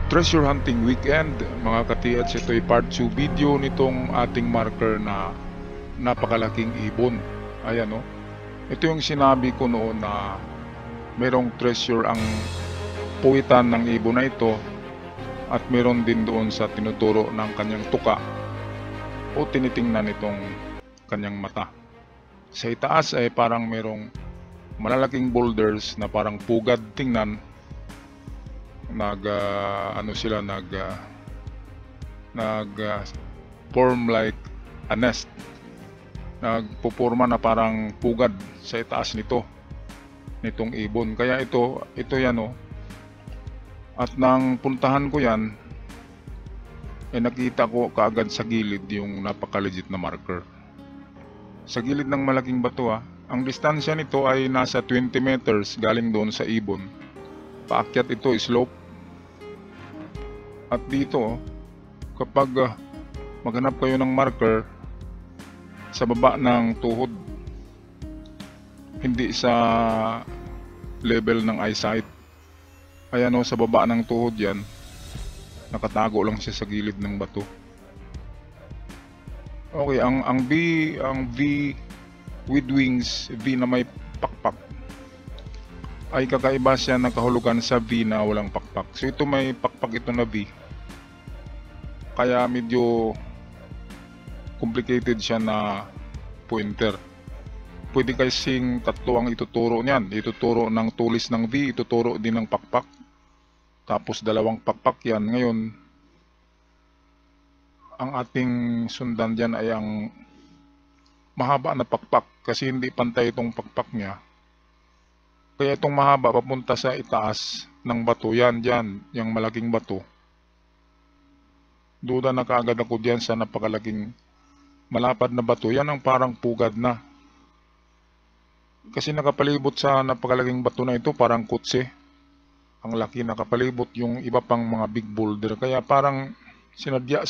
Treasure Hunting Weekend, mga katiyats, ito'y part 2 video nitong ating marker na napakalaking ibon. Ayan o. Ito yung sinabi ko noon na merong treasure ang puwitan ng ibon na ito at meron din doon sa tinuturo ng kanyang tuka o tinitingnan itong kanyang mata. Sa itaas ay parang merong malalaking boulders na parang pugad tingnan. Form like a nest, nagpupurma na parang pugad sa itaas nitong ibon. Kaya ito yan o. At nang puntahan ko yan, nakita ko kaagad sa gilid yung napakalegit na marker sa gilid ng malaking bato. Ang distansya nito ay nasa 20 meters galing doon sa ibon. Paakyat ito, slope. At dito, kapag maghanap kayo ng marker sa baba ng tuhod, hindi sa level ng eyesight, ayan o, sa baba ng tuhod yan, nakatago lang siya sa gilid ng bato. Okay, ang V with wings, V na may pakpak, ay kakaiba siya ng kahulugan sa V na walang pakpak. So ito may pakpak, ito na V, kaya medyo complicated siya na pointer. Pwede kasing tatlo ang ituturo niyan. Ituturo ng tulis ng V, ituturo din ng pakpak, tapos dalawang pakpak yan. Ngayon, ang ating sundan dyan ay ang mahaba na pakpak, kasi hindi pantay itong pakpak niya. Kaya itong mahaba papunta sa itaas ng bato, yan dyan, yung malaking bato. Duda na kaagad ako dyan sa napakalaking malapad na bato. Yan ang parang pugad na, kasi nakapalibot sa napakalaking bato na ito parang kutse. Ang laki, nakapalibot yung iba pang mga big boulder, kaya parang sinadya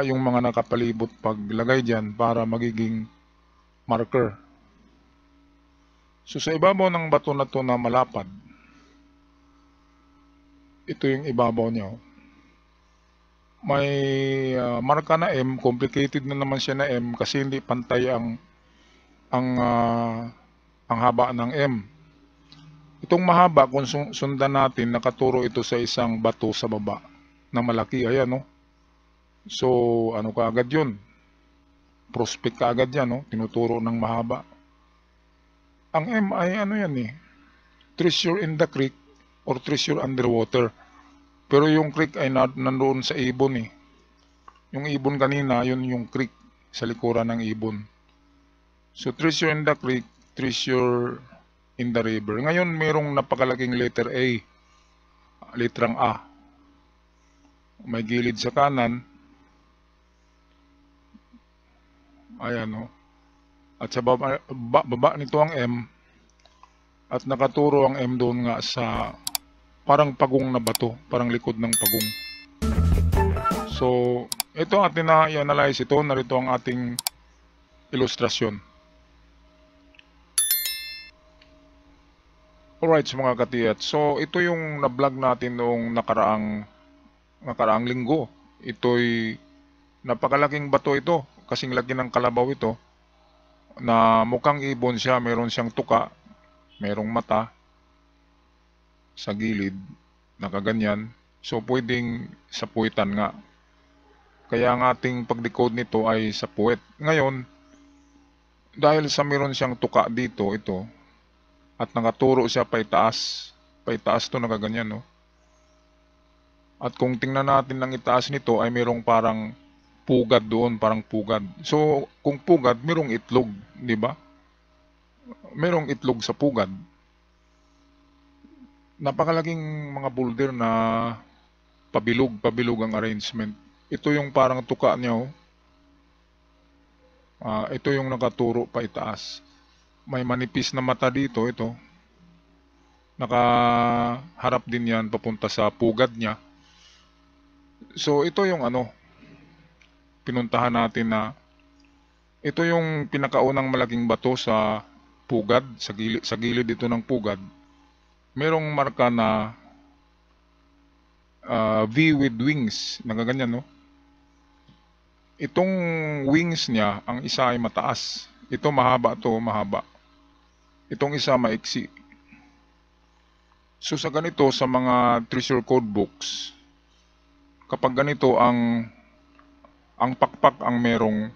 yung mga nakapalibot paglagay dyan para magiging marker. So sa ibabaw ng bato na to na malapad, ito yung ibabaw niya. May marka na M, complicated na naman siya na M kasi hindi pantay ang haba ng M. Itong mahaba, kung sundan natin, nakaturo ito sa isang bato sa baba na malaki. Ayan, no? So ano kaagad yun? Prospect kaagad yan, no? Tinuturo ng mahaba. Ang M ay ano yan treasure in the creek or treasure underwater. Pero yung creek ay nandoon sa ibon Yung ibon kanina, yun yung creek sa likuran ng ibon. So treasure in the creek, treasure in the river. Ngayon mayroong napakalaking letter A, litrang A. May gilid sa kanan. Ayan o. At sa baba nito ang M. At nakaturo ang M doon nga sa parang pagong na bato, parang likod ng pagong. So ito atin na i-analyze ito. Narito ang ating ilustrasyon. Alright mga katiyat, so ito yung na-vlog natin noong nakaraang linggo. Ito'y napakalaking bato ito, kasing laki ng kalabaw ito, na mukhang ibon siya. Meron siyang tuka, merong mata sa gilid, nakaganyan. So pwedeng sa puwitan nga. Kaya ang ating pag-decode nito ay sa puwet. Ngayon, dahil sa meron siyang tuka dito, ito, at nakaturo siya paitaas to, nakaganyan, no? At kung tingnan natin ng itaas nito ay merong parang pugad doon, parang pugad. So kung pugad, merong itlog, di ba? Merong itlog sa pugad. Napakalaking mga boulder na pabilog ang arrangement. Ito yung parang tuka niya, ito yung nakaturo paitaas. May manipis na mata dito, ito. Nakaharap din yan papunta sa pugad niya. So ito yung pinuntahan natin, na ito yung pinakaunang malaking bato sa pugad, sa gilid ito ng pugad. Merong marka na V with wings. Nagaganyan, no? Itong wings niya, ang isa ay mataas. Ito mahaba to, mahaba. Itong isa maiksi. So sa ganito, sa mga treasure code books, kapag ganito ang pakpak ang merong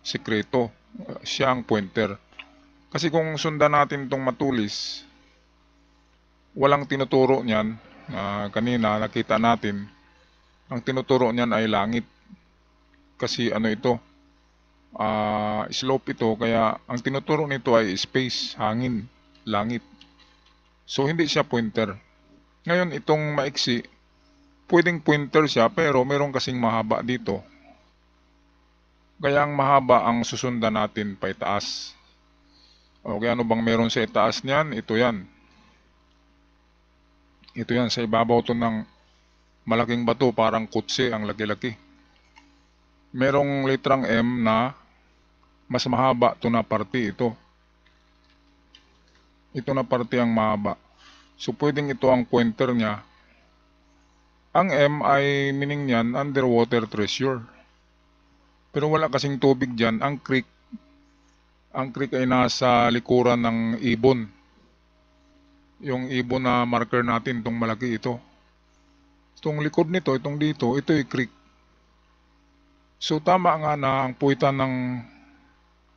sekreto, siya ang pointer. Kasi kung sundan natin itong matulis, walang tinuturo niyan. Kanina nakita natin, ang tinuturo niyan ay langit. Kasi ano ito, slope ito, kaya ang tinuturo nito ay space, hangin, langit. So hindi siya pointer. Ngayon itong maiksi, pwedeng pointer siya pero meron kasing mahaba dito. Kaya ang mahaba ang susundan natin pa itaas. Okay, ano bang meron sa itaas niyan? Ito yan. Ito yan, sa ibabaw to ng malaking bato, parang kutsi, ang laki-laki. Merong litrang M na mas mahaba to na parte ito. Ito na parte ang mahaba. So pwedeng ito ang pointer niya. Ang M ay meaning niyan underwater treasure. Pero wala kasing tubig dyan. Ang creek ay nasa likuran ng ibon. Yung ibon na marker natin, itong malaki ito. Itong likod nito, itong dito, ito ay creek. So tama nga na ang puwitan ng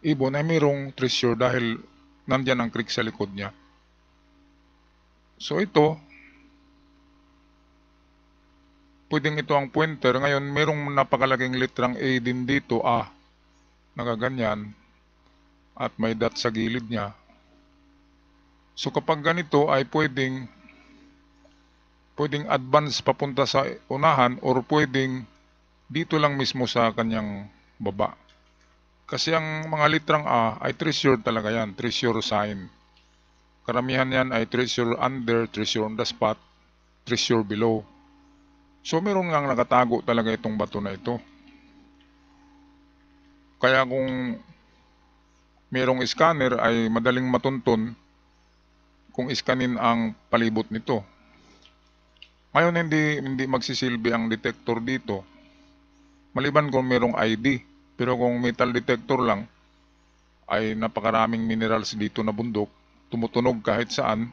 ibon ay mayroong treasure dahil nandyan ang creek sa likod niya. So ito, pwedeng ito ang pointer. Ngayon, mayroong napakalaking litrang A din dito, nagaganyan, at may dot sa gilid niya. So kapag ganito ay pwedeng advance papunta sa unahan or pwedeng dito lang mismo sa kanyang baba. Kasi ang mga litrang A ay treasure talaga yan, treasure sign. Karamihan yan ay treasure under, treasure on the spot, treasure below. So meron ngang nakatago talaga itong bato na ito. Kaya kung merong scanner ay madaling matuntun kung iskanin ang palibot nito. Ngayon hindi magsisilbi ang detector dito. Maliban kung merong ID. Pero kung metal detector lang, ay napakaraming minerals dito na bundok. Tumutunog kahit saan.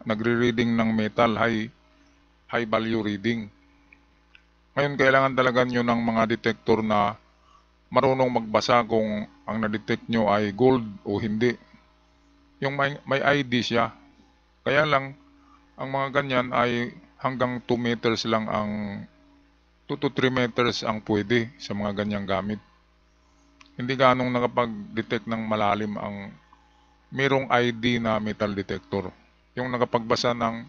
Nagre-reading ng metal, high value reading. Ngayon kailangan talaga nyo ng mga detector na marunong magbasa kung ang na-detect nyo ay gold o hindi. Yung may ID siya. Kaya lang, ang mga ganyan ay hanggang 2 meters lang ang 2 to 3 meters ang pwede sa mga ganyang gamit. Hindi ganong nakapag-detect ng malalim ang mayroong ID na metal detector. Yung nakapagbasa ng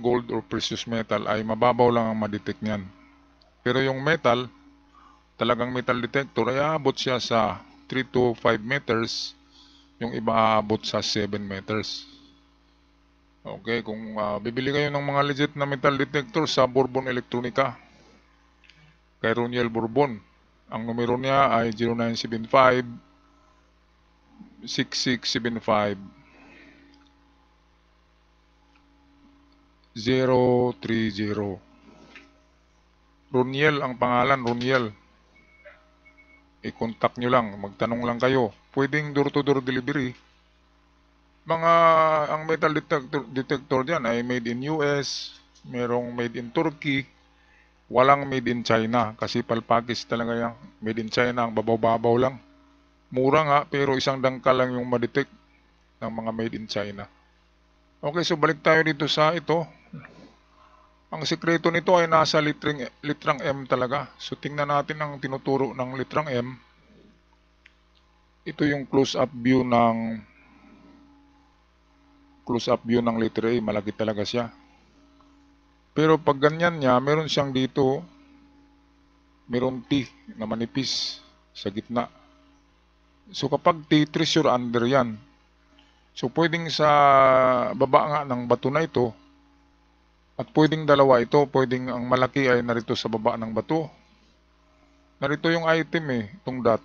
gold or precious metal ay mababaw lang ang ma-detect niyan. Pero yung metal, talagang metal detector ay aabot siya sa 3 to 5 meters. Yung iba aabot sa 7 meters. Okay, kung bibili kayo ng mga legit na metal detector sa Bourbon Electronica, kay Roniel Bourbon, ang numero niya ay 0975 6675 030. Roniel ang pangalan, Roniel. I-contact nyo lang, magtanong lang kayo. Pwedeng door-to-door delivery. Ang metal detector dyan ay made in US, merong made in Turkey, walang made in China. Kasi palpakis talaga yan. Made in China, ang babaw-babaw lang. Mura nga, pero isang dangkal lang yung ma-detect ng mga made in China. Okay, so balik tayo dito sa ito. Ang sikreto nito ay nasa litrang M talaga. So tingnan natin ang tinuturo ng litrang M. Ito yung close-up view ng letter A. Malaki talaga siya. Pero pag ganyan niya, meron siyang dito, meron T na manipis sa gitna. So kapag T, treasure under yan. So pwedeng sa baba nga ng bato na ito, at pwedeng dalawa ito, pwedeng ang malaki ay narito sa baba ng bato. Narito yung item itong dot.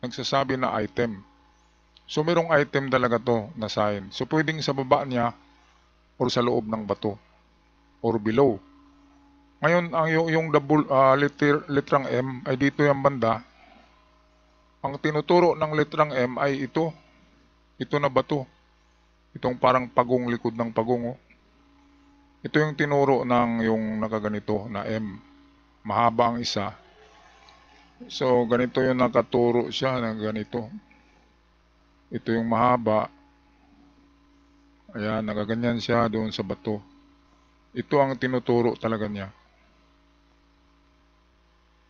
Nagsasabi na item. So merong item talaga to na sign. So pwedeng sa baba niya or sa loob ng bato or below. Ngayon, yung double, litrang M ay dito yung banda. Ang tinuturo ng litrang M ay ito. Ito na bato. Itong parang pagong, likod ng pagong. Oh. Ito yung tinuro ng yung nakaganito na M. Mahaba ang isa. So, ganito yung nakaturo siya na ganito. Ito yung mahaba. Ayan, nakaganyan siya doon sa bato. Ito ang tinuturo talaga niya.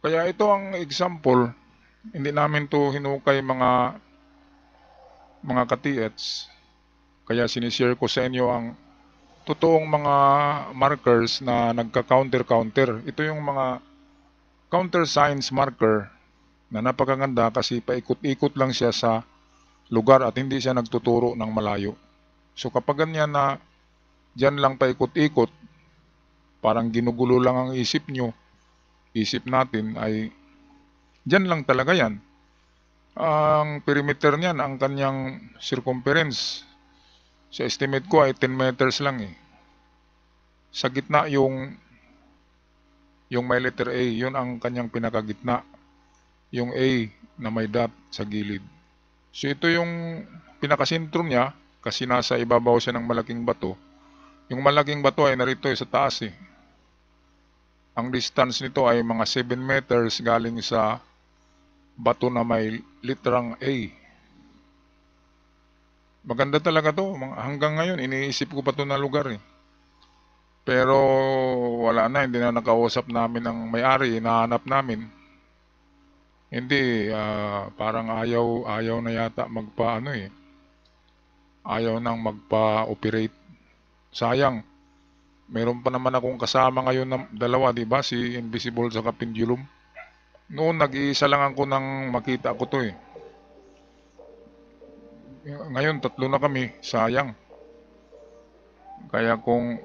Kaya ito ang example. Hindi namin to hinukay mga ka-TH. Kaya sinishare ko sa inyo ang totoong mga markers na nagka-counter-counter. Ito yung mga counter signs marker na napakaganda kasi paikot-ikot lang siya sa lugar at hindi siya nagtuturo ng malayo. So kapag ganyan na dyan lang paikot-ikot, parang ginugulo lang ang isip nyo, isip natin ay dyan lang talaga yan. Ang perimeter niyan, ang kanyang circumference, sa estimate ko ay 10 meters lang eh. Sa gitna yung may letter A, yun ang kanyang pinakagitna. Yung A na may dot sa gilid. So ito yung pinakasentro niya kasi nasa ibabaw siya ng malaking bato. Yung malaking bato ay narito sa taas eh. Ang distance nito ay mga 7 meters galing sa bato na may litrang A. Maganda talaga to. Hanggang ngayon, iniisip ko pa to na lugar eh. Pero wala na, hindi na nakausap namin ang may-ari, hinahanap namin. Hindi, parang ayaw na yata magpa-ano eh. Ayaw nang magpa-operate. Sayang. Meron pa naman akong kasama ngayon na dalawa, di ba? Si Invisible sa Pendulum. Noon, nag-iisa lang ako nang makita ko to eh. Ngayon, 3 na kami. Sayang. Kaya kung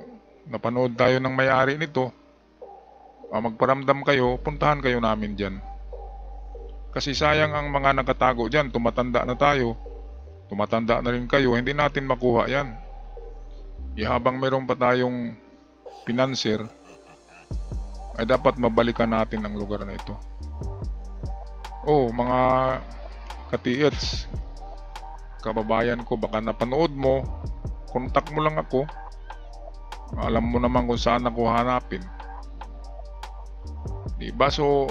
napanood tayo ng may-ari nito, magparamdam kayo, puntahan kayo namin dyan. Kasi sayang ang mga nakatago dyan. Tumatanda na tayo. Tumatanda na rin kayo. Hindi natin makuha yan. Habang meron pa tayong pinanser, ay dapat mabalikan natin ang lugar na ito. Oh, mga ka-TH, kababayan ko, baka napanood mo, kontak mo lang ako. Alam mo naman kung saan ako hanapin. Diba? So,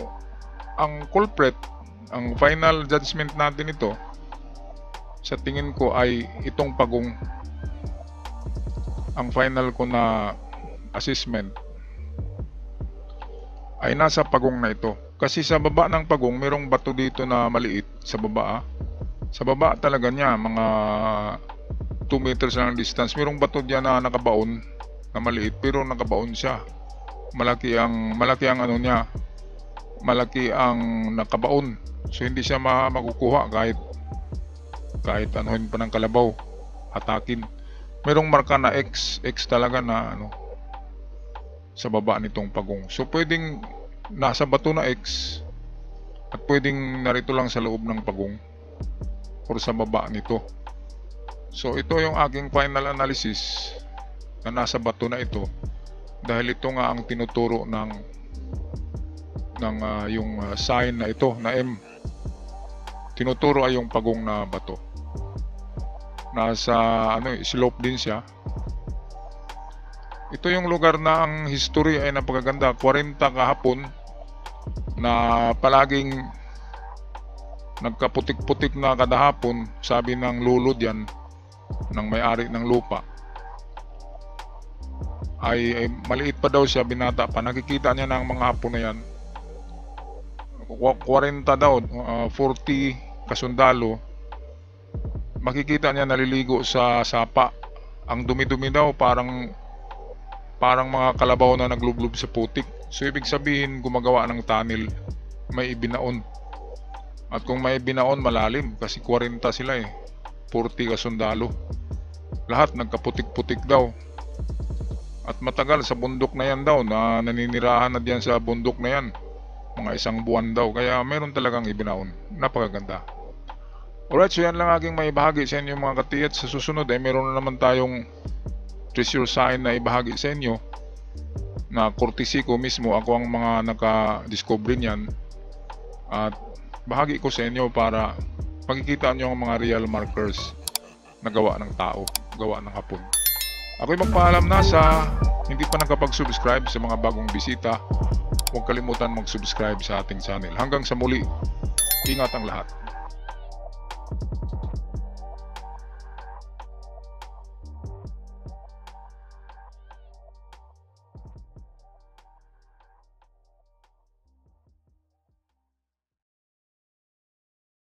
ang culprit, ang final judgment natin ito, sa tingin ko ay itong pagong. Ang final ko na assessment ay nasa pagong na ito. Kasi sa baba ng pagong, mayroong bato dito na maliit sa baba. Sa baba talaga niya, mga 2 meters lang distance. Mayroong bato diyan na nakabaon na maliit, pero nakabaon siya. Malaki ang ano niya. Malaki ang nakabaon. So hindi siya makukuha kahit anuhin pa ng kalabaw, hatakin. Mayroong marka na X talaga na ano sa baba nitong pagong. So pwedeng nasa bato na X at pwedeng narito lang sa loob ng pagong or sa baba nito. So ito yung aking final analysis na nasa bato na ito dahil ito nga ang tinuturo ng yung sign na ito na M. Tinuturo ay yung pagong na bato. Nasa slope din siya. Ito yung lugar na ang history ay napakaganda. 40 kahapon na palaging nagkaputik-putik na kada hapon, sabi ng lolo diyan, ng may-ari ng lupa. Ay maliit pa daw siya, binata pa. Nakikita niya ng mga hapon na yan. 40 daw, 40 kasundalo. Makikita niya naliligo sa sapa. Ang dumi-dumi daw, parang mga kalabaw na naglublob sa putik. So ibig sabihin gumagawa ng tunnel, may ibinaon. At kung may ibinaon, malalim kasi 40 sila eh. 40 kasundalo. Lahat nagkaputik-putik daw. At matagal sa bundok na yan daw, na naninirahan na diyan sa bundok na yan. Mga 1 buwan daw. Kaya meron talagang ibinaon. Napakaganda. Alright, so yan lang aking may bahagi sa inyo mga ka-TH. Sa susunod meron na naman tayong treasure sign na ibahagi sa inyo na courtesy ko mismo, ako ang mga naka-discover niyan, at bahagi ko sa inyo para makikita nyo ang mga real markers na gawa ng tao, gawa ng hapon. Ako'y magpaalam na sa hindi pa nakapag-subscribe. Sa mga bagong bisita, huwag kalimutan mag-subscribe sa ating channel. Hanggang sa muli, ingat ang lahat.